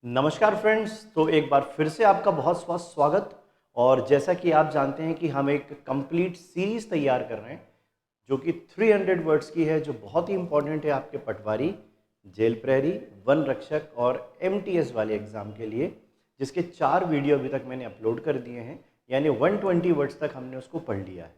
नमस्कार फ्रेंड्स। तो एक बार फिर से आपका बहुत बहुत स्वागत। और जैसा कि आप जानते हैं कि हम एक कंप्लीट सीरीज़ तैयार कर रहे हैं जो कि 300 वर्ड्स की है, जो बहुत ही इंपॉर्टेंट है आपके पटवारी, जेल प्रहरी, वन रक्षक और एमटीएस वाले एग्ज़ाम के लिए, जिसके 4 वीडियो अभी तक मैंने अपलोड कर दिए हैं। यानी 120 वर्ड्स तक हमने उसको पढ़ लिया है।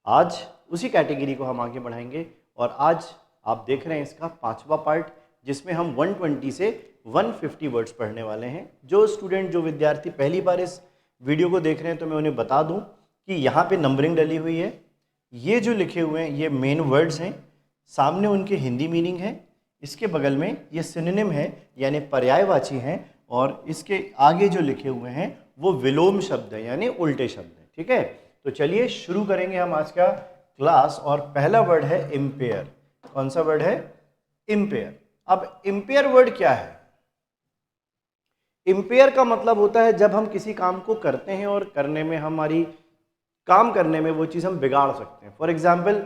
आज उसी कैटेगरी को हम आगे बढ़ाएंगे और आज आप देख रहे हैं इसका 5वां पार्ट, जिसमें हम 120 से 150 वर्ड्स पढ़ने वाले हैं। जो स्टूडेंट, जो विद्यार्थी पहली बार इस वीडियो को देख रहे हैं, तो मैं उन्हें बता दूं कि यहाँ पे नंबरिंग डली हुई है। ये जो लिखे हुए हैं ये मेन वर्ड्स हैं, सामने उनके हिंदी मीनिंग है, इसके बगल में ये सिनोनिम है यानी पर्यायवाची हैं, और इसके आगे जो लिखे हुए हैं वो विलोम शब्द है यानी उल्टे शब्द हैं। ठीक है, तो चलिए शुरू करेंगे हम आज का क्लास। और पहला वर्ड है इम्पेयर। कौन सा वर्ड है? इम्पेयर। अब इम्पेयर वर्ड क्या है? इम्पेयर का मतलब होता है जब हम किसी काम को करते हैं और करने में हमारी काम करने में वो चीज़ हम बिगाड़ सकते हैं। फॉर एग्जाम्पल,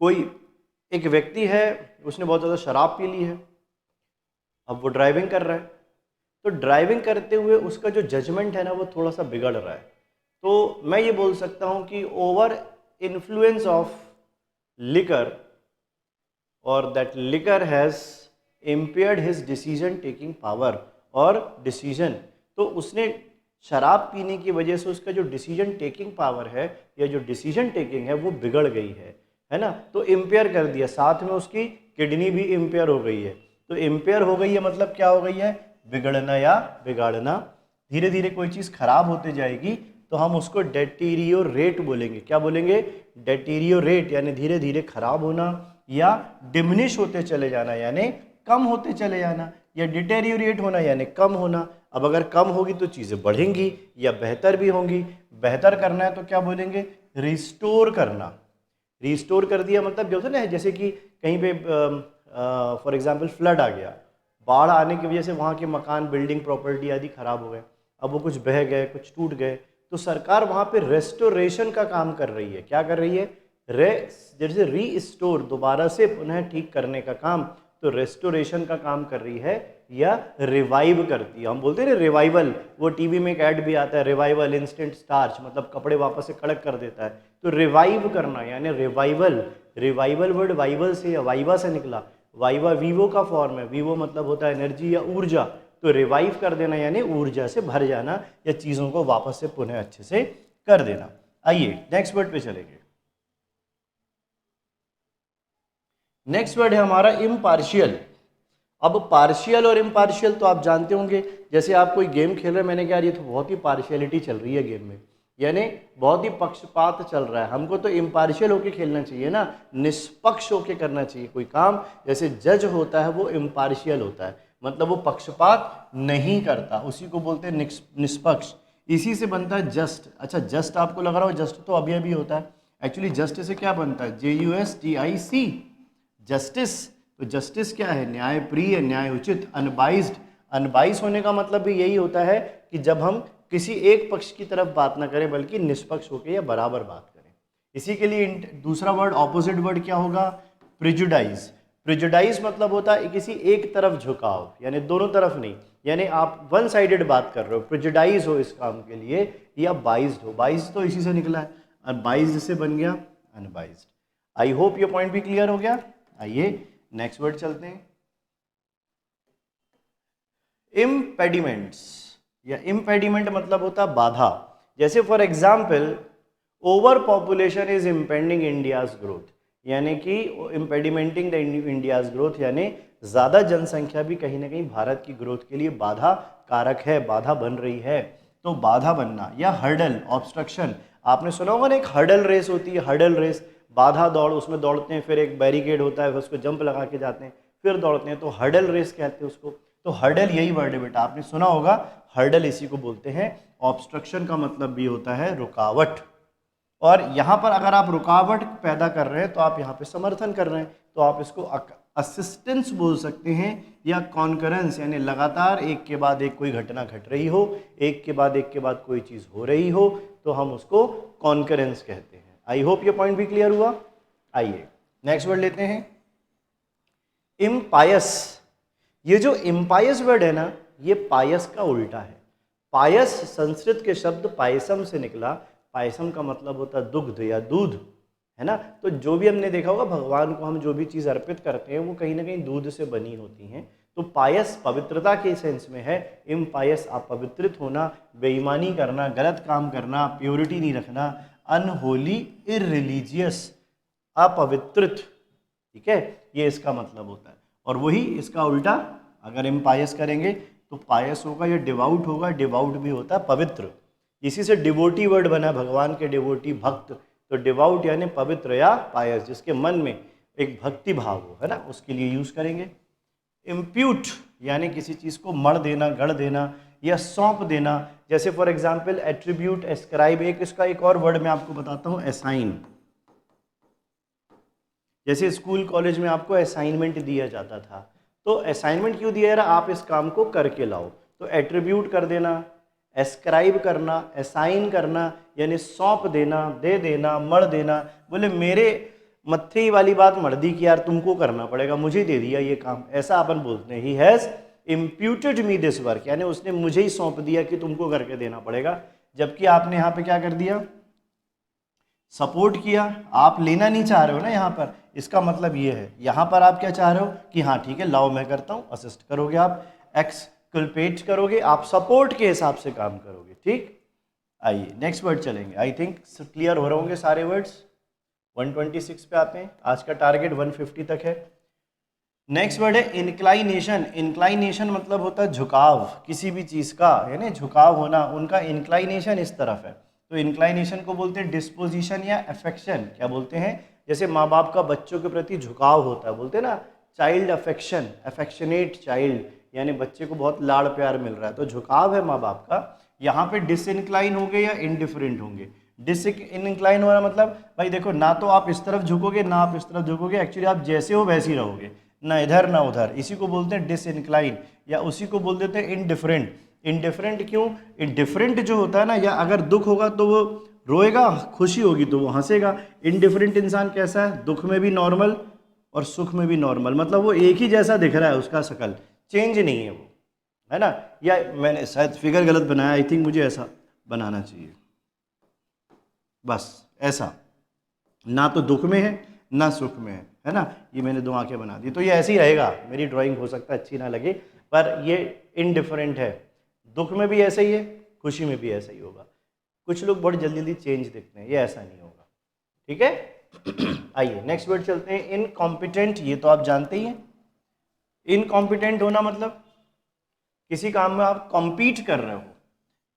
कोई एक व्यक्ति है, उसने बहुत ज़्यादा शराब पी ली है, अब वो ड्राइविंग कर रहा है, तो ड्राइविंग करते हुए उसका जो जजमेंट है ना वो थोड़ा सा बिगड़ रहा है। तो मैं ये बोल सकता हूँ कि ओवर इन्फ्लुएंस ऑफ लिकर और that liquor has impaired his decision taking power और डिसीजन। तो उसने शराब पीने की वजह से उसका जो डिसीजन टेकिंग पावर है या जो डिसीजन टेकिंग है वो बिगड़ गई है ना। तो इम्पेयर कर दिया, साथ में उसकी किडनी भी इम्पेयर हो गई है। तो इम्पेयर हो गई है मतलब क्या हो गई है? बिगड़ना या बिगाड़ना। धीरे धीरे कोई चीज़ खराब होते जाएगी तो हम उसको डेटीरियोरेट बोलेंगे। क्या बोलेंगे? डेटीरियोरेट, यानी धीरे धीरे खराब होना, या डिमिनिश होते चले जाना यानी कम होते चले जाना, या डिटेरियोरेट होना यानी कम होना। अब अगर कम होगी तो चीज़ें बढ़ेंगी या बेहतर भी होंगी। बेहतर करना है तो क्या बोलेंगे? रिस्टोर करना। रिस्टोर कर दिया मतलब जो होता है ना, जैसे कि कहीं पे फॉर एग्जांपल फ्लड आ गया, बाढ़ आने की वजह से वहाँ के मकान, बिल्डिंग, प्रॉपर्टी आदि खराब हो गए, अब वो कुछ बह गए, कुछ टूट गए, तो सरकार वहाँ पे रेस्टोरेशन का काम कर रही है। क्या कर रही है? जैसे रीस्टोर, दोबारा से पुनः ठीक करने का काम, तो रेस्टोरेशन का काम कर रही है या रिवाइव करती है। हम बोलते हैं ना रिवाइवल, वो टीवी में एक ऐड भी आता है, रिवाइवल इंस्टेंट स्टार्च, मतलब कपड़े वापस से कड़क कर देता है। तो रिवाइव करना यानी रिवाइवल। रिवाइवल वर्ड वाइवल से या वाइवा से निकला। वाइवा वीवो का फॉर्म है, वीवो मतलब होता है एनर्जी या ऊर्जा। तो रिवाइव कर देना यानी ऊर्जा से भर जाना या चीज़ों को वापस से पुनः अच्छे से कर देना। आइए नेक्स्ट वर्ड पे चलेंगे। नेक्स्ट वर्ड है हमारा इम्पार्शियल। अब पार्शियल और इम्पार्शियल तो आप जानते होंगे, जैसे आप कोई गेम खेल रहे हैं, मैंने कहा ये तो बहुत ही पार्शियलिटी चल रही है गेम में, यानी बहुत ही पक्षपात चल रहा है। हमको तो इम्पार्शियल होके खेलना चाहिए ना, निष्पक्ष होके करना चाहिए कोई काम। जैसे जज होता है वो इम्पार्शियल होता है, मतलब वो पक्षपात नहीं करता, उसी को बोलते हैं निष्पक्ष। इसी से बनता है जस्ट। अच्छा, जस्ट आपको लग रहा हो जस्ट तो अभी अभी होता है, एक्चुअली जस्ट से क्या बनता है? JUSTIC, justice. तो जस्टिस क्या है? न्याय प्रिय, न्याय उचित, अनबाइज्ड। अनबाइज होने का मतलब भी यही होता है कि जब हम किसी एक पक्ष की तरफ बात ना करें बल्कि निष्पक्ष होकर या बराबर बात करें। इसी के लिए दूसरा वर्ड, ऑपोजिट वर्ड क्या होगा? प्रिजुडाइज। प्रिजुडाइज मतलब होता है किसी एक तरफ झुकाव, यानी दोनों तरफ नहीं, यानी आप वन साइडेड बात कर रहे हो, प्रिजुडाइज हो इस काम के लिए, या बाइज्ड हो। बाइज्ड तो इसी से निकला है, अनबाइज्ड से बन गया अनबाइज्ड। आई होप ये पॉइंट भी क्लियर हो गया। आइए नेक्स्ट वर्ड चलते हैं। इम्पेडिमेंट्स या इम्पेडिमेंट मतलब होता है बाधा। जैसे for example, over population is impending India's growth, यानी कि इम्पेडिमेंटिंग द इंडियाज ग्रोथ, यानी ज़्यादा जनसंख्या भी कहीं ना कहीं भारत की ग्रोथ के लिए बाधा कारक है, बाधा बन रही है। तो बाधा बनना, या हर्डल, ऑब्स्ट्रक्शन। आपने सुना होगा ना, एक हर्डल रेस होती है, हर्डल रेस, बाधा दौड़, उसमें दौड़ते हैं, फिर एक बैरिकेड होता है, उसको जंप लगा के जाते हैं, फिर दौड़ते हैं, तो हर्डल रेस कहते हैं उसको। तो हर्डल यही वर्ड है बेटा, आपने सुना होगा, हर्डल इसी को बोलते हैं। ऑब्स्ट्रक्शन का मतलब भी होता है रुकावट, और यहाँ पर अगर आप रुकावट पैदा कर रहे हैं तो आप यहाँ पे समर्थन कर रहे हैं, तो आप इसको असिस्टेंस बोल सकते हैं, या कॉन्करेंस, यानी लगातार एक के बाद एक कोई घटना घट रही हो, एक के बाद कोई चीज़ हो रही हो, तो हम उसको कॉन्करेंस कहते हैं। आई होप ये पॉइंट भी क्लियर हुआ। आइए नेक्स्ट वर्ड लेते हैं, इम्पायस। ये जो इम्पायस वर्ड है ना, ये पायस का उल्टा है। पायस संस्कृत के शब्द पायसम से निकला। पायसम का मतलब होता है दुग्ध या दूध, है ना। तो जो भी हमने देखा होगा भगवान को हम जो भी चीज़ अर्पित करते हैं वो कहीं ना कहीं दूध से बनी होती हैं। तो पायस पवित्रता के सेंस में है। इम पायस अपवित्रित होना, बेईमानी करना, गलत काम करना, प्योरिटी नहीं रखना, अनहोली, इररिलीजियस, अपवित्रित, ठीक है, ये इसका मतलब होता है। और वही इसका उल्टा अगर इम पायस करेंगे तो पायस होगा या डिवाउट होगा। डिवाउट भी होता है पवित्र, इसी से डिवोटी वर्ड बना है, भगवान के डिवोटी भक्त। तो डिवाउट यानी पवित्र या पायस, जिसके मन में एक भक्ति भाव हो, है ना, उसके लिए यूज करेंगे। इम्प्यूट यानी किसी चीज़ को मढ़ देना, गढ़ देना या सौंप देना। जैसे फॉर एग्जाम्पल एट्रीब्यूट, एस्क्राइब। इसका एक और वर्ड मैं आपको बताता हूँ, असाइन। जैसे स्कूल कॉलेज में आपको असाइनमेंट दिया जाता था, तो असाइनमेंट क्यों दिया जा रहा, आप इस काम को करके लाओ। तो एट्रीब्यूट कर देना, एस्क्राइब करना, असाइन करना यानी सौंप देना, दे देना, मढ़ देना। बोले मेरे मत्थे वाली बात मढ़ दी कि यार तुमको करना पड़ेगा, मुझे दे दिया ये काम, ऐसा अपन बोलते हैं। He has imputed me this work, यानी उसने मुझे ही सौंप दिया कि तुमको करके देना पड़ेगा। जबकि आपने यहाँ पे क्या कर दिया, सपोर्ट किया। आप लेना नहीं चाह रहे हो ना यहाँ पर, इसका मतलब ये है यहाँ पर आप क्या चाह रहे हो कि हाँ ठीक है लाओ मैं करता हूँ, असिस्ट करोगे, आप एक्सकल्पेट करोगे, आप सपोर्ट के हिसाब से काम करोगे। ठीक, आइए नेक्स्ट वर्ड चलेंगे। आई थिंक क्लियर हो रहे होंगे सारे वर्ड्स। 126 पे आते हैं, आज का टारगेट 150 तक है। नेक्स्ट वर्ड है इंक्लाइनेशन। इंक्लाइनेशन मतलब होता है झुकाव किसी भी चीज़ का, यानी झुकाव होना, उनका इंक्लाइनेशन इस तरफ है। तो इंक्लाइनेशन को बोलते हैं डिस्पोजिशन या अफेक्शन। क्या बोलते हैं, जैसे माँ बाप का बच्चों के प्रति झुकाव होता है, बोलते हैं ना चाइल्ड अफेक्शन, अफेक्शनेट चाइल्ड, यानी बच्चे को बहुत लाड़ प्यार मिल रहा है, तो झुकाव है माँ बाप का। यहाँ पे डिसइंक्लाइन होंगे या इनडिफरेंट होंगे। डिसइंक्लाइन होना मतलब भाई देखो, ना तो आप इस तरफ झुकोगे ना आप इस तरफ झुकोगे, एक्चुअली आप जैसे हो वैसे ही रहोगे, ना इधर ना उधर, इसी को बोलते हैं डिसइंक्लाइन, या उसी को बोल देते हैं इनडिफरेंट। इनडिफरेंट क्यों, इनडिफरेंट जो होता है ना, या अगर दुख होगा तो वो रोएगा, खुशी होगी तो वो हंसेगा। इनडिफरेंट इंसान कैसा है, दुख में भी नॉर्मल और सुख में भी नॉर्मल, मतलब वो एक ही जैसा दिख रहा है, उसका शकल चेंज नहीं है वो, है ना। या मैंने शायद फिगर गलत बनाया, आई थिंक मुझे ऐसा बनाना चाहिए, बस ऐसा, ना तो दुख में है ना सुख में है ना। ये मैंने दो आंखें बना दी, तो ये ऐसे ही रहेगा। मेरी ड्राइंग हो सकता है अच्छी ना लगे, पर ये इनडिफरेंट है, दुख में भी ऐसा ही है, खुशी में भी ऐसा ही होगा। कुछ लोग बहुत जल्दी जल्दी चेंज दिखते हैं, ये ऐसा नहीं होगा, ठीक है। आइए नेक्स्ट वर्ड चलते हैं, इनकॉम्पिटेंट। ये तो आप जानते ही हैं, इनकॉम्पिटेंट होना मतलब किसी काम में आप कॉम्पीट कर रहे हो।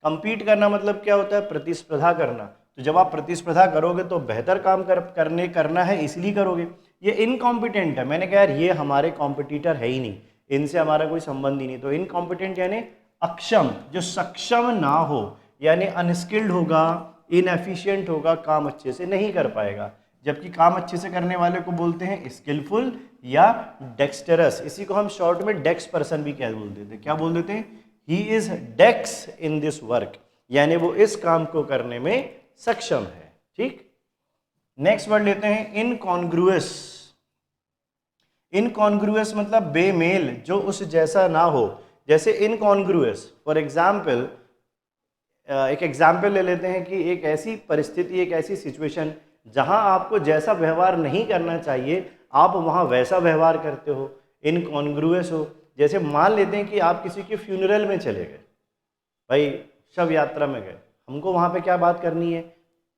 कम्पीट करना मतलब क्या होता है, प्रतिस्पर्धा करना। तो जब आप प्रतिस्पर्धा करोगे तो बेहतर काम करना है, इसलिए करोगे। ये इनकॉम्पिटेंट है, मैंने कहा यार ये हमारे कॉम्पिटिटर है ही नहीं, इनसे हमारा कोई संबंध ही नहीं। तो इनकॉम्पिटेंट यानी अक्षम, जो सक्षम ना हो, यानी अनस्किल्ड होगा, इनएफिशिएंट होगा, काम अच्छे से नहीं कर पाएगा। जबकि काम अच्छे से करने वाले को बोलते हैं स्किलफुल या डेक्सटरस। इसी को हम शॉर्ट में डेक्स पर्सन भी क्या बोल देते हैं, क्या बोल देते हैं, he is decks in this work, यानी वो इस काम को करने में सक्षम है। ठीक, नेक्स्ट वर्ड लेते हैं इनकॉन्ग्रुअस। इनकॉन्ग्रुअस मतलब बेमेल, जो उस जैसा ना हो। जैसे इनकॉन्ग्रुअस, फॉर एग्जाम्पल, एक एग्जाम्पल ले लेते हैं कि एक ऐसी परिस्थिति, एक ऐसी सिचुएशन जहां आपको जैसा व्यवहार नहीं करना चाहिए आप वहां वैसा व्यवहार करते हो, इनकॉन्ग्रुअस हो। जैसे मान लेते हैं कि आप किसी के फ्यूनरल में चले गए, भाई शव यात्रा में गए, हमको वहाँ पे क्या बात करनी है,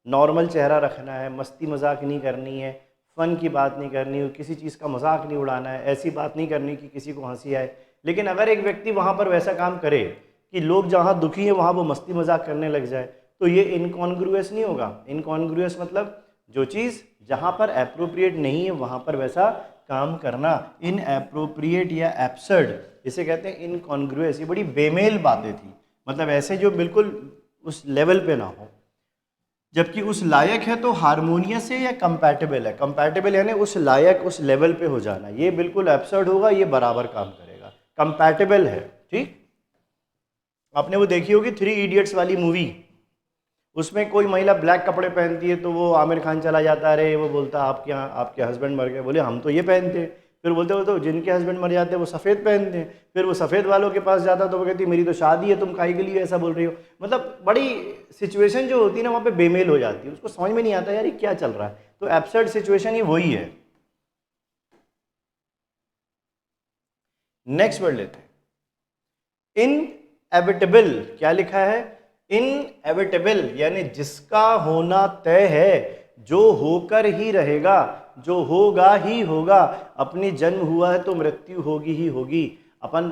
नॉर्मल चेहरा रखना है, मस्ती मजाक नहीं करनी है, फन की बात नहीं करनी है, किसी चीज़ का मजाक नहीं उड़ाना है, ऐसी बात नहीं करनी कि किसी को हंसी आए। लेकिन अगर एक व्यक्ति वहाँ पर वैसा काम करे कि लोग जहाँ दुखी हैं वहाँ वो मस्ती मजाक करने लग जाए, तो ये इनकॉन्ग्रुअस नहीं होगा। इनकॉन्ग्रुअस मतलब जो चीज़ जहाँ पर एप्रोप्रिएट नहीं है वहाँ पर वैसा काम करना, इन एप्रोप्रिएट या एब्सर्ड, इसे कहते हैं इनकॉन्ग्रुअस। ये बड़ी बेमेल बातें थी, मतलब ऐसे जो बिल्कुल उस लेवल पे ना हो, जबकि उस लायक है तो हारमोनियस है या कंपैटिबल है। कंपैटिबल यानी उस लायक, उस लेवल पे हो जाना, ये बिल्कुल एब्सर्ड होगा, ये बराबर काम करेगा, कंपैटिबल है। ठीक, आपने वो देखी होगी 3 इडियट्स वाली मूवी, उसमें कोई महिला ब्लैक कपड़े पहनती है तो वो आमिर खान चला जाता है, अरे वो बोलता आपके यहाँ आपके हस्बैंड मर गए, बोले हम तो ये पहनते, फिर बोलते हो तो जिनके हस्बैंड मर जाते हैं वो सफ़ेद पहनते हैं, फिर वो सफ़ेद वालों के पास जाता तो वो कहती मेरी तो शादी है, तुम काहे के लिए ऐसा बोल रही हो। मतलब बड़ी सिचुएशन जो होती है ना वहाँ पे बेमेल हो जाती है, उसको समझ में नहीं आता यार ये क्या चल रहा है। तो एब्सर्ड सिचुएशन ही वही है। नेक्स्ट वर्ड लेते हैं, इनएविटेबल। क्या लिखा है? इनएविटेबल, यानी जिसका होना तय है, जो होकर ही रहेगा, जो होगा ही होगा। अपनी जन्म हुआ है तो मृत्यु होगी ही होगी। अपन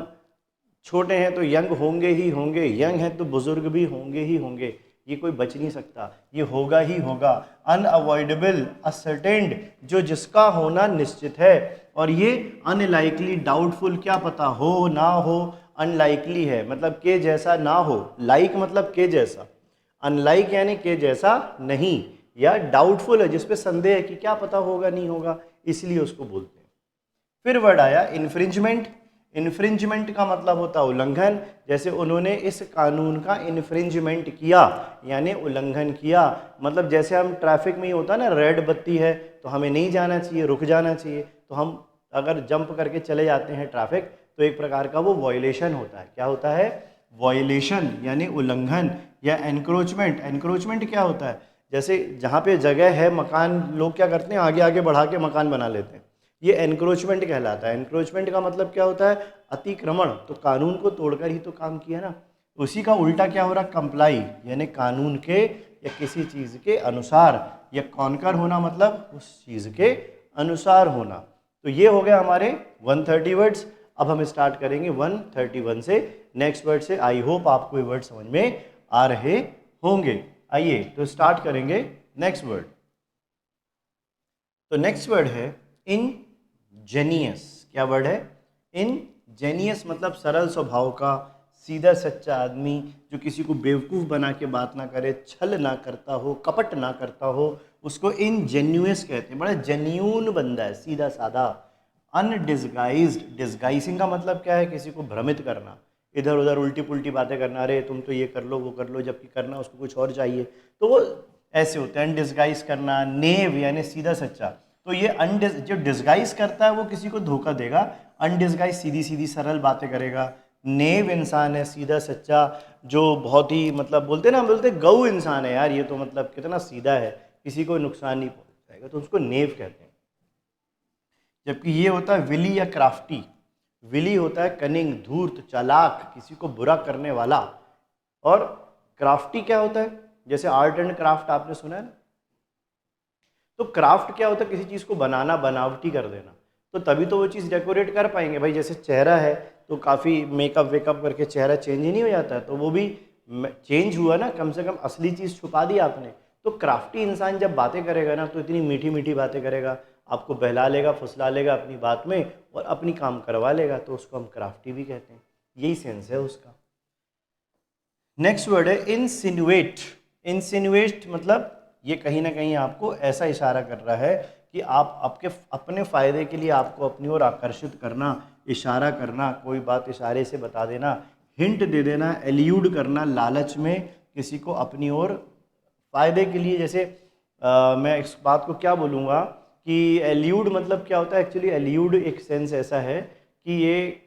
छोटे हैं तो यंग होंगे ही होंगे, यंग हैं तो बुजुर्ग भी होंगे ही होंगे। ये कोई बच नहीं सकता, ये होगा ही होगा। अनअवॉइडेबल, असर्टेन्ड, जो जिसका होना निश्चित है। और ये अनलाइकली, डाउटफुल, क्या पता हो ना हो। अनलाइकली है मतलब के जैसा ना हो, लाइक मतलब के जैसा, अनलाइक यानी के जैसा नहीं, या डाउटफुल है जिसपे संदेह है कि क्या पता होगा नहीं होगा, इसलिए उसको बोलते हैं। फिर वर्ड आया इन्फ्रिंजमेंट। इन्फ्रिंजमेंट का मतलब होता है उल्लंघन। जैसे उन्होंने इस कानून का इन्फ्रिंजमेंट किया, यानी उल्लंघन किया। मतलब जैसे हम ट्रैफिक में ही होता है ना, रेड बत्ती है तो हमें नहीं जाना चाहिए, रुक जाना चाहिए, तो हम अगर जंप करके चले जाते हैं ट्रैफिक, तो एक प्रकार का वो वॉयलेशन होता है। क्या होता है? वॉयलेशन, यानी उल्लंघन। या एनक्रोचमेंट। एनक्रोचमेंट क्या होता है? जैसे जहाँ पे जगह है, मकान, लोग क्या करते हैं आगे आगे बढ़ा के मकान बना लेते हैं, ये एनक्रोचमेंट कहलाता है। एनक्रोचमेंट का मतलब क्या होता है? अतिक्रमण। तो कानून को तोड़कर ही तो काम किया ना। उसी का उल्टा क्या हो रहा? कंप्लाई, यानी कानून के या किसी चीज़ के अनुसार। या कॉन्कर होना मतलब उस चीज़ के अनुसार होना। तो ये हो गया हमारे 130 वर्ड्स। अब हम स्टार्ट करेंगे 131 से। नेक्स्ट वर्ड से आई होप आपको ये वर्ड समझ में आ रहे होंगे। आइए तो स्टार्ट करेंगे नेक्स्ट वर्ड। तो नेक्स्ट वर्ड है इनजेनियस। क्या वर्ड है? इनजेनियस मतलब सरल स्वभाव का, सीधा सच्चा आदमी, जो किसी को बेवकूफ़ बना के बात ना करे, छल ना करता हो, कपट ना करता हो, उसको इनजेन्युअस कहते हैं। बड़ा जेन्यून बंदा है, सीधा साधा। अनडिस्गाइज्ड, डिस्गाइसिंग का मतलब क्या है? किसी को भ्रमित करना, इधर उधर उल्टी पुल्टी बातें करना, अरे तुम तो ये कर लो वो कर लो, जबकि करना उसको कुछ और चाहिए, तो वो ऐसे होते हैं। अनडिस्गाइज करना। नेव यानी सीधा सच्चा। तो ये जो डिस्गाइज करता है वो किसी को धोखा देगा, अनडिस्गाइज सीधी सीधी सरल बातें करेगा। नेव इंसान है सीधा सच्चा, जो बहुत ही मतलब बोलते ना, बोलते गऊ इंसान है यार, ये तो मतलब कितना सीधा है, किसी को नुकसान नहीं पहुंचाएगा, तो उसको नेव कहते हैं। जबकि ये होता है विली या क्राफ्टी। विली होता है कनिंग, धूर्त, चालाक, किसी को बुरा करने वाला। और क्राफ्टी क्या होता है? जैसे आर्ट एंड क्राफ्ट आपने सुना है ना, तो क्राफ्ट क्या होता है? किसी चीज़ को बनाना, बनावटी कर देना। तो तभी तो वो चीज़ डेकोरेट कर पाएंगे भाई। जैसे चेहरा है तो काफ़ी मेकअप वेकअप करके चेहरा चेंज ही नहीं हो जाता है, तो वो भी चेंज हुआ ना, कम से कम असली चीज़ छुपा दी आपने। तो क्राफ्टी इंसान जब बातें करेगा ना, तो इतनी मीठी मीठी बातें करेगा, आपको बहला लेगा, फुसला लेगा अपनी बात में, और अपनी काम करवा लेगा, तो उसको हम क्राफ्टी भी कहते हैं। यही सेंस है उसका। नेक्स्ट वर्ड है इंसिनुएट। इंसिनुएट मतलब ये कहीं ना कहीं आपको ऐसा इशारा कर रहा है कि आप आपके अपने फ़ायदे के लिए आपको अपनी ओर आकर्षित करना, इशारा करना, कोई बात इशारे से बता देना, हिंट दे देना, एल्यूड करना, लालच में किसी को अपनी ओर फ़ायदे के लिए। जैसे मैं इस बात को क्या बोलूँगा कि एल्यूड मतलब क्या होता है? एक्चुअली एल्यूड एक सेंस ऐसा है कि ये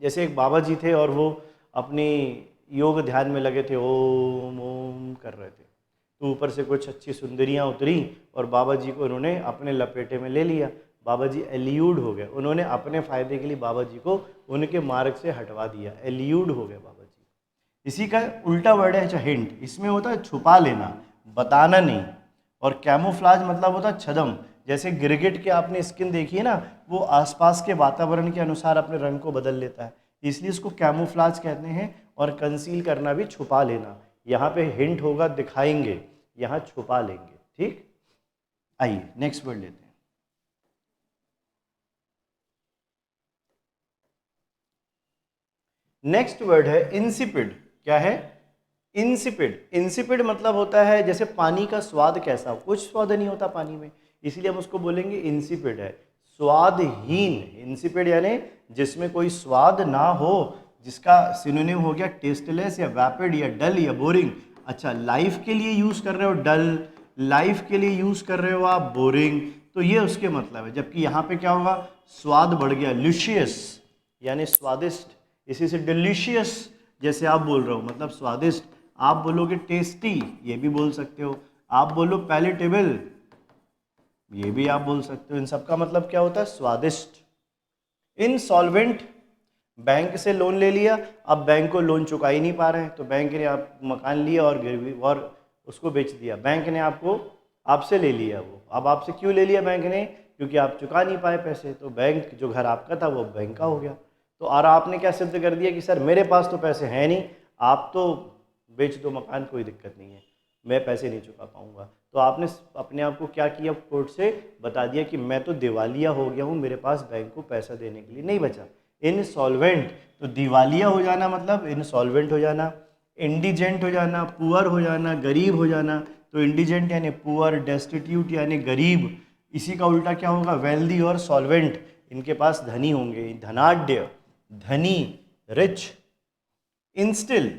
जैसे एक बाबा जी थे और वो अपनी योग ध्यान में लगे थे, ओम ओम कर रहे थे, तो ऊपर से कुछ अच्छी सुंदरियाँ उतरी और बाबा जी को उन्होंने अपने लपेटे में ले लिया। बाबा जी एल्यूड हो गए, उन्होंने अपने फ़ायदे के लिए बाबा जी को उनके मार्ग से हटवा दिया, एल्यूड हो गए बाबा जी। इसी का उल्टा वर्ड है अच्छा हिंट। इसमें होता है छुपा लेना, बताना नहीं। और कैमोफ्लाज मतलब होता है छदम। जैसे गिरगिट के आपने स्किन देखी है ना, वो आसपास के वातावरण के अनुसार अपने रंग को बदल लेता है, इसलिए इसको कैमोफ्लाज कहते हैं। और कंसील करना भी छुपा लेना। यहाँ पे हिंट होगा दिखाएंगे, यहाँ छुपा लेंगे। ठीक, आइए नेक्स्ट वर्ड लेते हैं। नेक्स्ट वर्ड है इंसिपिड। क्या है? इंसिपिड। इंसिपिड मतलब होता है जैसे पानी का स्वाद कैसा हो, कुछ स्वाद नहीं होता पानी में, इसलिए हम उसको बोलेंगे इंसिपिड है, स्वादहीन। इंसिपिड यानी जिसमें कोई स्वाद ना हो, जिसका सिनोनिम हो गया टेस्टलेस या वैपिड या डल या बोरिंग। अच्छा, लाइफ के लिए यूज कर रहे हो डल, लाइफ के लिए यूज कर रहे हो आप बोरिंग, तो ये उसके मतलब है। जबकि यहाँ पे क्या होगा, स्वाद बढ़ गया, ल्यूशियस यानी स्वादिष्ट, इसी से डिलीशियस जैसे आप बोल रहे हो मतलब स्वादिष्ट, आप बोलोगे टेस्टी ये भी बोल सकते हो, आप बोलो पैलेटेबल ये भी आप बोल सकते हो। इन सब का मतलब क्या होता है, स्वादिष्ट। इनसॉल्वेंट, बैंक से लोन ले लिया, अब बैंक को लोन चुका ही नहीं पा रहे हैं, तो बैंक ने आप मकान लिया और गिरवी और उसको बेच दिया, बैंक ने आपको आपसे ले लिया वो। अब आपसे क्यों ले लिया बैंक ने, क्योंकि आप चुका नहीं पाए पैसे, तो बैंक जो घर आपका था वो बैंक का हो गया। तो और आपने क्या सिद्ध कर दिया कि सर मेरे पास तो पैसे हैं नहीं, आप तो बेच दो मकान, कोई दिक्कत नहीं है, मैं पैसे नहीं चुका पाऊंगा। तो आपने अपने आप को क्या किया, कोर्ट से बता दिया कि मैं तो दिवालिया हो गया हूँ, मेरे पास बैंक को पैसा देने के लिए नहीं बचा। इनसॉल्वेंट, तो दिवालिया हो जाना मतलब इनसॉल्वेंट हो जाना। इंडिजेंट हो जाना, पुअर हो जाना, गरीब हो जाना। तो इंडिजेंट यानी पुअर, डेस्टिट्यूट यानी गरीब, इसी का उल्टा क्या होगा, वेल्दी और सॉल्वेंट, इनके पास धनी होंगे, धनाढ्य, धनी, रिच। इंस्टिल,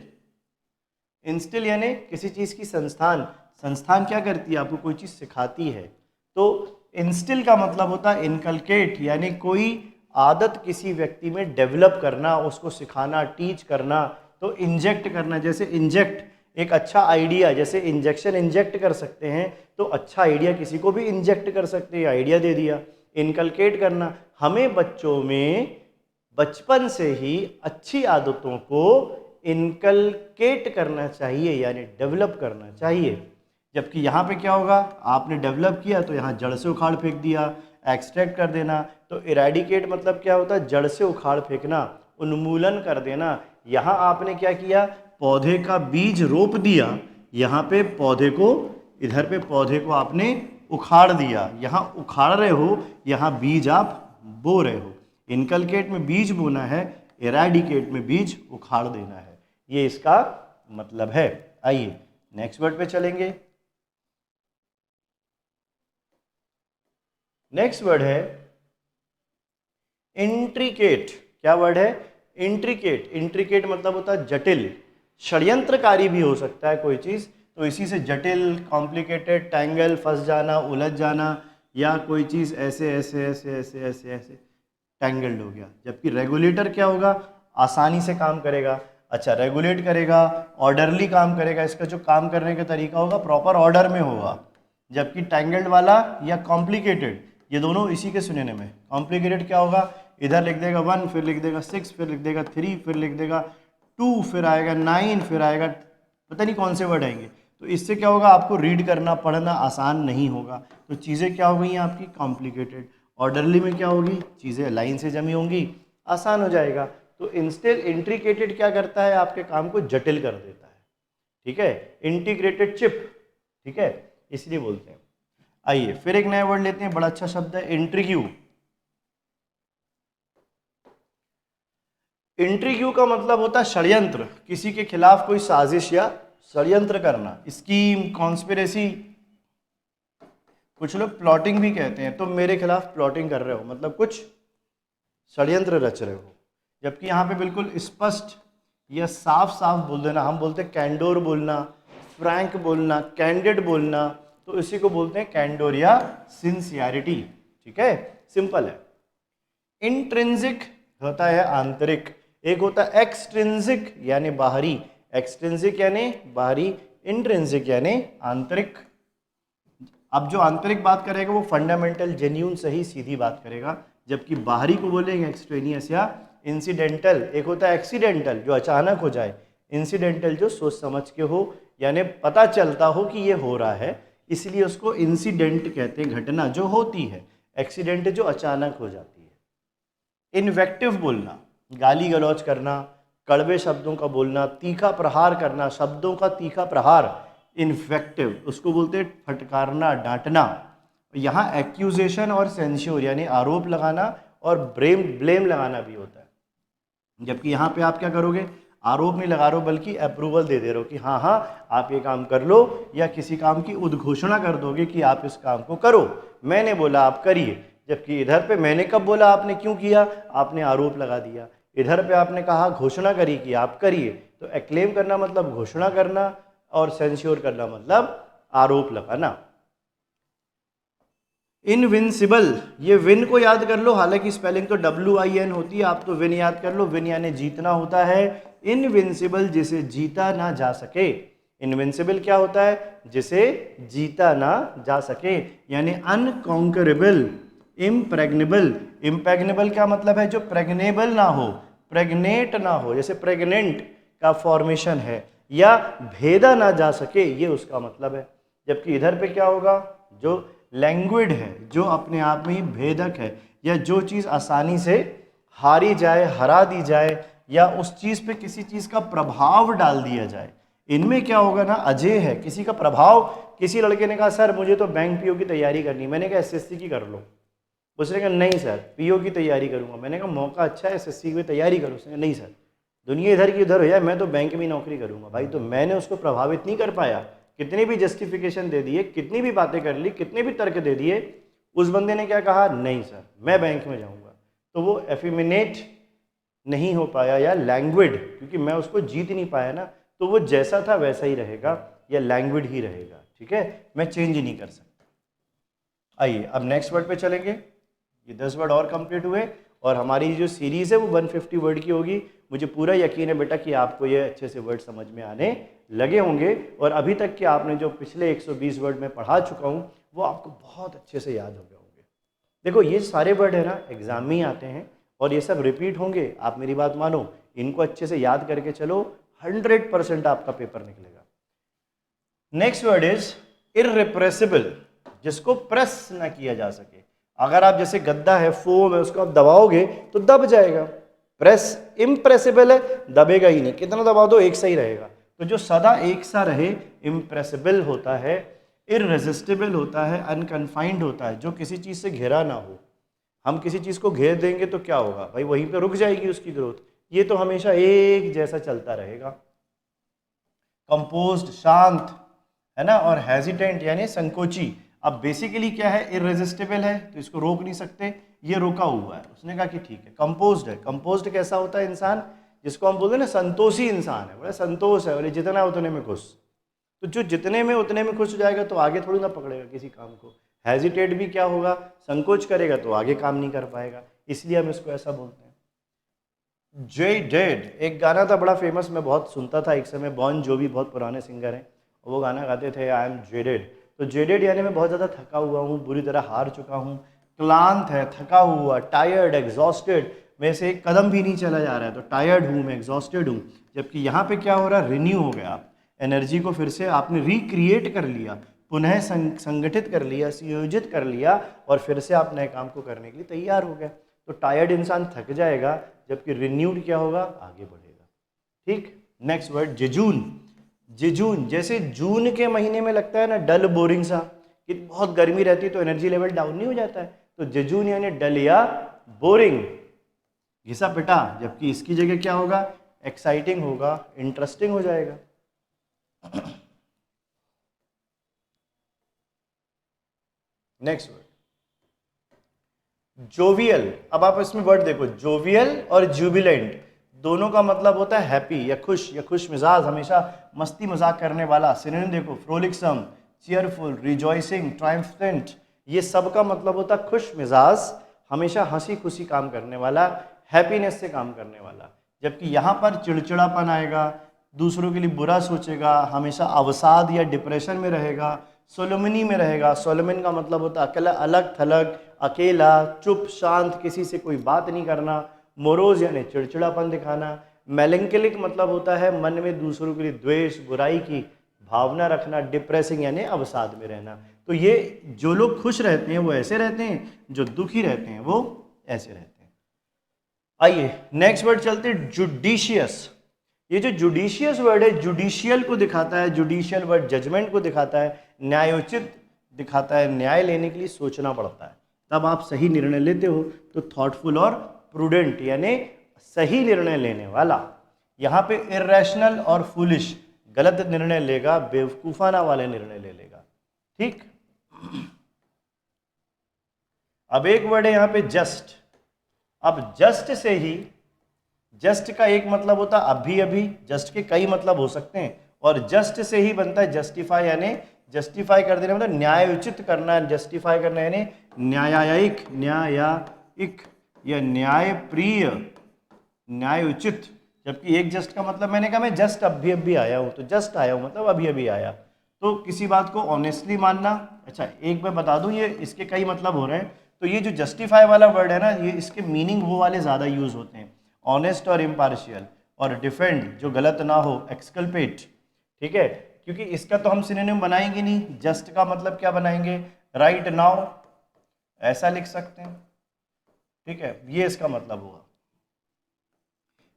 इंस्टिल यानी किसी चीज़ की संस्थान, संस्थान क्या करती है, आपको कोई चीज़ सिखाती है। तो इंस्टिल का मतलब होता है इनकलकेट, यानी कोई आदत किसी व्यक्ति में डेवलप करना, उसको सिखाना, टीच करना। तो इंजेक्ट करना, जैसे इंजेक्ट एक अच्छा आइडिया, जैसे इंजेक्शन इंजेक्ट कर सकते हैं, तो अच्छा आइडिया किसी को भी इंजेक्ट कर सकते हैं, आइडिया दे दिया। इनकलकेट करना, हमें बच्चों में बचपन से ही अच्छी आदतों को इनकलकेट करना चाहिए, यानी डेवलप करना चाहिए। जबकि यहाँ पे क्या होगा, आपने डेवलप किया तो यहाँ जड़ से उखाड़ फेंक दिया, एक्सट्रैक्ट कर देना। तो इरेडिकेट मतलब क्या होता है, जड़ से उखाड़ फेंकना, उन्मूलन कर देना। यहाँ आपने क्या किया, पौधे का बीज रोप दिया, यहाँ पे पौधे को, इधर पे पौधे को आपने उखाड़ दिया, यहाँ उखाड़ रहे हो, यहाँ बीज आप बो रहे हो। इनकलकेट में बीज बोना है, इरेडिकेट में बीज उखाड़ देना है, ये इसका मतलब है। आइए नेक्स्ट वर्ड पे चलेंगे। नेक्स्ट वर्ड है इंट्रिकेट। क्या वर्ड है, इंट्रिकेट। इंट्रिकेट मतलब होता है जटिल, षड्यंत्रकारी भी हो सकता है कोई चीज़, तो इसी से जटिल, कॉम्प्लिकेटेड, टैंगल, फंस जाना, उलझ जाना, या कोई चीज़ ऐसे ऐसे ऐसे ऐसे ऐसे ऐसे टैंगल्ड हो गया। जबकि रेगुलेटर क्या होगा, आसानी से काम करेगा, अच्छा रेगुलेट करेगा, ऑर्डरली काम करेगा, इसका जो काम करने का तरीका होगा प्रॉपर ऑर्डर में होगा। जबकि टैंगल्ड वाला या कॉम्प्लिकेटेड, ये दोनों इसी के सुनने में। कॉम्प्लिकेटेड क्या होगा, इधर लिख देगा 1, फिर लिख देगा 6, फिर लिख देगा 3, फिर लिख देगा 2, फिर आएगा 9, फिर आएगा पता नहीं कौन से वर्ड आएंगे। तो इससे क्या होगा, आपको रीड करना पढ़ना आसान नहीं होगा। तो चीज़ें क्या हो गई हैं आपकी, कॉम्प्लिकेटेड। ऑर्डरली में क्या होगी, चीज़ें लाइन से जमी होंगी, आसान हो जाएगा। तो इंस्टेड इंट्रिकेटेड क्या करता है, आपके काम को जटिल कर देता है, ठीक है। इंटीग्रेटेड चिप, ठीक है, इसलिए बोलते हैं। आइए फिर एक नया वर्ड लेते हैं, बड़ा अच्छा शब्द है इंट्रिग्यू। इंट्रिग्यू का मतलब होता है षड्यंत्र, किसी के खिलाफ कोई साजिश या षड्यंत्र करना, स्कीम, कॉन्स्पिरेसी, कुछ लोग प्लॉटिंग भी कहते हैं। तो मेरे खिलाफ प्लॉटिंग कर रहे हो मतलब कुछ षड्यंत्र रच रहे हो। जबकि यहाँ पे बिल्कुल स्पष्ट या साफ साफ बोल देना, हम बोलते हैं कैंडोर बोलना, फ्रैंक बोलना, कैंडिड बोलना, तो इसी को बोलते हैं कैंडोर या सिंसियरिटी, ठीक है, सिंपल है। इंट्रिंसिक होता है आंतरिक, एक होता है एक्सट्रिंसिक यानी बाहरी, एक्सट्रिंसिक यानी बाहरी, इंट्रिंसिक यानी आंतरिक। अब जो आंतरिक बात करेगा वो फंडामेंटल जेन्यून से ही सीधी बात करेगा, जबकि बाहरी को बोलेंगे एक्सट्रेनियस या इंसिडेंटल। एक होता है एक्सीडेंटल जो अचानक हो जाए, इंसिडेंटल जो सोच समझ के हो, यानी पता चलता हो कि ये हो रहा है, इसलिए उसको इंसिडेंट कहते हैं, घटना जो होती है। एक्सीडेंट जो अचानक हो जाती है। इन्वेक्टिव बोलना, गाली गलौज करना, कड़वे शब्दों का बोलना, तीखा प्रहार करना, शब्दों का तीखा प्रहार, इन्फेक्टिव, उसको बोलते हैं फटकारना, डांटना। यहाँ एक्यूजेशन और सेंश्योर यानी आरोप लगाना और ब्लेम लगाना भी होता है। जबकि यहाँ पे आप क्या करोगे, आरोप नहीं लगा रहे हो बल्कि अप्रूवल दे दे रहे हो कि हाँ हाँ आप ये काम कर लो, या किसी काम की उद्घोषणा कर दोगे कि आप इस काम को करो, मैंने बोला आप करिए। जबकि इधर पे मैंने कब बोला, आपने क्यों किया, आपने आरोप लगा दिया। इधर पे आपने कहा घोषणा करी कि आप करिए। तो एक्लेम करना मतलब घोषणा करना, और सेंश्योर करना मतलब आरोप लगाना। इनविंसिबल, ये विन को याद कर लो, हालांकि स्पेलिंग तो WIN होती है, आप तो विन याद कर लो, विन यानी जीतना होता है। इनविंसिबल, जिसे जीता ना जा सके। इनविंसिबल क्या होता है? जिसे जीता ना जा सके, यानी अनकॉन्करेबल। इम्प्रेग्नेबल, इम्प्रेग्नेबल क्या मतलब है? जो प्रेग्नेबल ना हो, प्रेग्नेट ना हो, जैसे प्रेग्नेंट का फॉर्मेशन है, या भेदा ना जा सके, ये उसका मतलब है। जबकि इधर पे क्या होगा? जो लैंग्विड है, जो अपने आप में ही भेदक है, या जो चीज़ आसानी से हारी जाए, हरा दी जाए, या उस चीज़ पे किसी चीज़ का प्रभाव डाल दिया जाए। इनमें क्या होगा ना, अजय है, किसी का प्रभाव। किसी लड़के ने कहा सर मुझे तो बैंक पीओ की तैयारी करनी, मैंने कहा SSC की कर लो। उसने कहा नहीं सर पीओ की तैयारी करूंगा। मैंने कहा मौका अच्छा है, SSC की तैयारी करो। उसने कहा नहीं सर दुनिया इधर की उधर हो जाए, मैं तो बैंक में नौकरी करूंगा। भाई तो मैंने उसको प्रभावित नहीं कर पाया, कितनी भी जस्टिफिकेशन दे दिए, कितनी भी बातें कर ली, कितने भी तर्क दे दिए, उस बंदे ने क्या कहा? नहीं सर मैं बैंक में जाऊंगा। तो वो एफिमिनेट नहीं हो पाया, या लैंग्विड, क्योंकि मैं उसको जीत नहीं पाया ना, तो वो जैसा था वैसा ही रहेगा, या लैंग्विड ही रहेगा। ठीक है, मैं चेंज ही नहीं कर सकता। आइए अब नेक्स्ट वर्ड पे चलेंगे। ये 10 वर्ड और कंप्लीट हुए, और हमारी जो सीरीज़ है वो 150 वर्ड की होगी। मुझे पूरा यकीन है बेटा कि आपको ये अच्छे से वर्ड समझ में आने लगे होंगे, और अभी तक के आपने जो पिछले 120 वर्ड में पढ़ा चुका हूँ वो आपको बहुत अच्छे से याद हो गए होंगे। देखो ये सारे वर्ड है ना, एग्जाम में ही आते हैं, और ये सब रिपीट होंगे। आप मेरी बात मानो, इनको अच्छे से याद करके चलो, 100% आपका पेपर निकलेगा। नेक्स्ट वर्ड इज इररिप्रेसिबल, जिसको प्रेस ना किया जा सके। अगर आप जैसे गद्दा है, फोम है, उसको आप दबाओगे तो दब जाएगा। प्रेस इम्प्रेसिबल है, दबेगा ही नहीं, कितना दबा दो एक सही रहेगा। तो जो सदा एक सा रहे इम्प्रेसिबल होता है, इररेजिस्टिबल होता है, अनकन्फाइंड होता है, जो किसी चीज़ से घिरा ना हो। हम किसी चीज़ को घेर देंगे तो क्या होगा भाई? वहीं पे रुक जाएगी उसकी ग्रोथ। ये तो हमेशा एक जैसा चलता रहेगा। कंपोज्ड, शांत, है ना, और हेजिटेंट यानी संकोची। अब बेसिकली क्या है? इररेजिस्टिबल है तो इसको रोक नहीं सकते, ये रोका हुआ है। उसने कहा कि ठीक है। कंपोज्ड है, कंपोज्ड कैसा होता है इंसान? जिसको हम बोलते हैं ना संतोषी इंसान है, बड़ा संतोष है, बोले जितना उतने में खुश। तो जो जितने में उतने में खुश हो जाएगा तो आगे थोड़ी ना पकड़ेगा किसी काम को। हेजिटेट भी क्या होगा? संकोच करेगा तो आगे काम नहीं कर पाएगा, इसलिए हम इसको ऐसा बोलते हैं। जेडेड, एक गाना था बड़ा फेमस, मैं बहुत सुनता था एक समय, बॉन जो भी बहुत पुराने सिंगर हैं, और वो गाना गाते थे आई एम जेडेड। तो जेडेड यानी मैं बहुत ज़्यादा थका हुआ हूँ, बुरी तरह हार चुका हूँ, क्लांत है, थका हुआ, टायर्ड, एग्जॉस्टेड, मेरे से एक कदम भी नहीं चला जा रहा है, तो टायर्ड हूँ मैं, एग्जॉस्टेड हूँ। जबकि यहाँ पे क्या हो रहा है? रिन्यू हो गया, आप एनर्जी को फिर से आपने रिक्रिएट कर लिया, पुनः संगठित कर लिया, संयोजित कर लिया, और फिर से आप नए काम को करने के लिए तैयार हो गए। तो टायर्ड इंसान थक जाएगा, जबकि रिन्यूड क्या होगा? आगे बढ़ेगा। ठीक। Next word जिजून। जिजून जैसे जून के महीने में लगता है ना डल बोरिंग सा, कि बहुत गर्मी रहती है तो एनर्जी लेवल डाउन नहीं हो जाता है, तो जिजून यानी डल या बोरिंग, घिसा पिटा। जबकि इसकी जगह क्या होगा? एक्साइटिंग होगा, इंटरेस्टिंग हो जाएगा। Next word jovial. अब आप इसमें वर्ड देखो, जोवियल और जुबिलेंट, दोनों का मतलब होता है हैप्पी या खुश, या खुश मिजाज, हमेशा मस्ती मजाक करने वाला। सिनोनिम देखो, फ्रोलिक्सम, चीयरफुल, रिजॉइसिंग, ट्रायम्फेंट, ये सब का मतलब होता है खुश मिजाज, हमेशा हंसी खुशी काम करने वाला, हैप्पीनेस से काम करने वाला। जबकि यहाँ पर चिड़चिड़ापन आएगा, दूसरों के लिए बुरा सोचेगा, हमेशा अवसाद या डिप्रेशन में रहेगा, सोलोमनी में रहेगा। सोलोमन का मतलब होता है अकेला, अलग थलग, अकेला, चुप, शांत, किसी से कोई बात नहीं करना। मोरोज यानी चिड़चिड़ापन दिखाना। मेलेंकलिक मतलब होता है मन में दूसरों के लिए द्वेष, बुराई की भावना रखना। डिप्रेसिंग यानी अवसाद में रहना। तो ये जो लोग खुश रहते हैं वो ऐसे रहते हैं, जो दुखी रहते हैं वो ऐसे रहते हैं। आइए नेक्स्ट वर्ड चलते हैं, जुडिशियस। ये जो जुडिशियस वर्ड है, जुडिशियल को दिखाता है, जुडिशियल वर्ड जजमेंट को दिखाता है, न्यायोचित दिखाता है, न्याय लेने के लिए सोचना पड़ता है, तब आप सही निर्णय लेते हो। तो थॉटफुल और प्रूडेंट यानी सही निर्णय लेने वाला। यहाँ पे इरेशनल और फुलिश, गलत निर्णय लेगा, बेवकूफाना वाले निर्णय ले लेगा। ठीक। अब एक वर्ड है यहाँ पे जस्ट। अब जस्ट से ही, जस्ट का एक मतलब होता है अभी अभी, जस्ट के कई मतलब हो सकते हैं, और जस्ट से ही बनता है जस्टिफाई यानी जस्टिफाई कर देना मतलब न्यायोचित करना, जस्टिफाई करना यानी न्यायिक, न्यायिक या न्यायप्रिय, न्यायोचित। जबकि एक जस्ट का मतलब मैंने कहा मैं जस्ट अभी अभी आया हूँ, तो जस्ट आया हूँ मतलब अभी अभी आया। तो किसी बात को ऑनेस्टली मानना। अच्छा एक मैं बता दूँ, ये इसके कई मतलब हो रहे हैं। तो ये जो जस्टिफाई वाला वर्ड है ना, ये इसके मीनिंग वो वाले ज़्यादा यूज होते हैं, ऑनेस्ट और इम्पार्शियल, और डिफेंड जो गलत ना हो, एक्सकल्पेट, ठीक है। क्योंकि इसका तो हम सिनोनिम बनाएंगे नहीं, जस्ट का मतलब क्या बनाएंगे, राइट नाउ, ऐसा लिख सकते हैं, ठीक है, ये इसका मतलब होगा।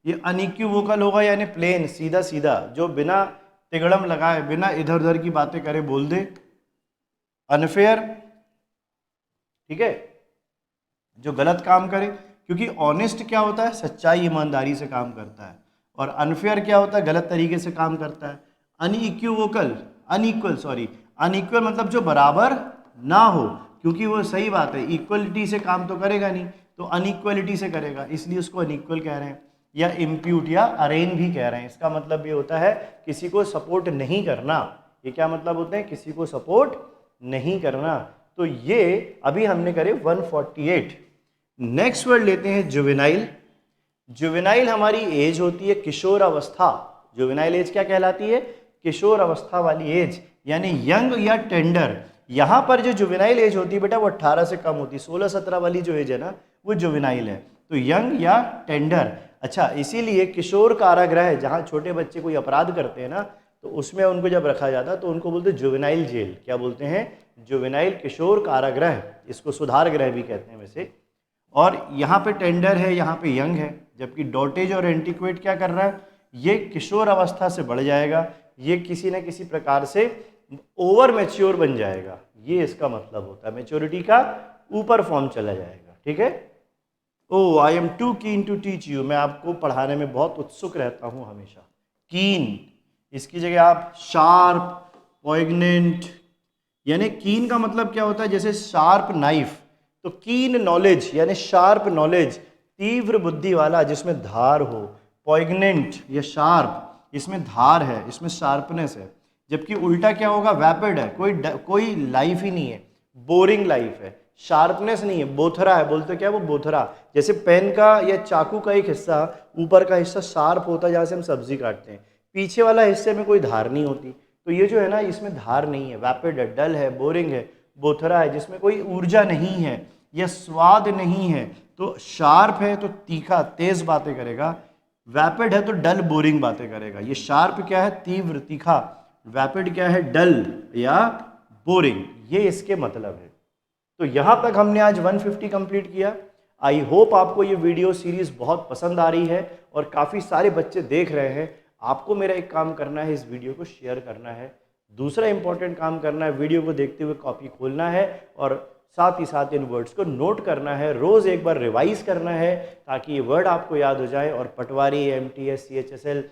ये अनइक्विवोकल होगा यानी प्लेन, सीधा सीधा, जो बिना तिगड़म लगाए, बिना इधर उधर की बातें करे बोल दे। अनफेयर, ठीक है, जो गलत काम करे, क्योंकि ऑनेस्ट क्या होता है, सच्चाई ईमानदारी से काम करता है, और अनफेयर क्या होता है, गलत तरीके से काम करता है। अनइक्विवोकल, अनइक्वल मतलब जो बराबर ना हो, क्योंकि वो सही बात है, इक्वलिटी से काम तो करेगा नहीं, तो अनइक्वलिटी से करेगा, इसलिए उसको अनइक्वल कह रहे हैं। या इम्प्यूट या अरेन भी कह रहे हैं। इसका मतलब ये होता है किसी को सपोर्ट नहीं करना। ये क्या मतलब होते हैं, किसी को सपोर्ट नहीं करना। तो ये अभी हमने करे 148। नेक्स्ट वर्ड लेते हैं जुवेनाइल। जुवेनाइल हमारी एज होती है किशोर अवस्था। जुवेनाइल एज क्या कहलाती है, किशोर अवस्था वाली एज, यानी यंग या टेंडर। यहाँ पर जो जुवेनाइल एज होती है बेटा वो 18 से कम होती है, 16-17 वाली जो एज है ना वो जुवेनाइल है, तो यंग या टेंडर। अच्छा, इसीलिए किशोर कारागृह, जहाँ छोटे बच्चे कोई अपराध करते हैं ना, तो उसमें उनको जब रखा जाता है तो उनको बोलते हैं जुवेनाइल जेल। क्या बोलते हैं, जुवेनाइल किशोर कारागृह, इसको सुधार गृह भी कहते हैं वैसे। और यहाँ पे टेंडर है, यहाँ पे यंग है, जबकि डॉटेज और एंटीक्वेट क्या कर रहा है, ये किशोर अवस्था से बढ़ जाएगा, ये किसी न किसी प्रकार से ओवर मैच्योर बन जाएगा, ये इसका मतलब होता है, मैच्योरिटी का ऊपर फॉर्म चला जाएगा, ठीक है। Oh I am too keen to teach you, मैं आपको पढ़ाने में बहुत उत्सुक रहता हूँ हमेशा। कीन, इसकी जगह आप शार्प, पॉइग्नेंट, यानी कीन का मतलब क्या होता है, जैसे शार्प नाइफ, तो कीन नॉलेज यानी शार्प नॉलेज, तीव्र बुद्धि वाला जिसमें धार हो। पॉइग्नेंट या शार्प, इसमें धार है, इसमें शार्पनेस है। जबकि उल्टा क्या होगा, वैपिड है, कोई लाइफ ही नहीं है, बोरिंग लाइफ है, शार्पनेस नहीं है, बोथरा है, बोलते क्या है वो बोथरा। जैसे पेन का या चाकू का एक हिस्सा, ऊपर का हिस्सा शार्प होता है जहाँ से हम सब्जी काटते हैं, पीछे वाला हिस्से में कोई धार नहीं होती। तो ये जो है ना, इसमें धार नहीं है, वैपिड है, डल है, बोरिंग है, बोथरा है, जिसमें कोई ऊर्जा नहीं है या स्वाद नहीं है। तो शार्प है तो तीखा तेज बातें करेगा, वैपिड है तो डल बोरिंग बातें करेगा। ये शार्प क्या है, तीव्र तीखा, वैपिड क्या है, डल या बोरिंग, ये इसके मतलब है। तो यहाँ तक हमने आज 150 कंप्लीट किया। आई होप आपको ये वीडियो सीरीज बहुत पसंद आ रही है और काफ़ी सारे बच्चे देख रहे हैं। आपको मेरा एक काम करना है, इस वीडियो को शेयर करना है। दूसरा इंपॉर्टेंट काम करना है, वीडियो को देखते हुए कॉपी खोलना है और साथ ही साथ इन वर्ड्स को नोट करना है, रोज़ एक बार रिवाइज करना है ताकि ये वर्ड आपको याद हो जाए और पटवारी, MTS, CHSL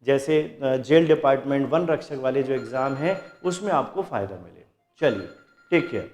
जैसे जेल डिपार्टमेंट, वन रक्षक वाले जो एग्ज़ाम हैं उसमें आपको फ़ायदा मिले। चलिए, टेक केयर।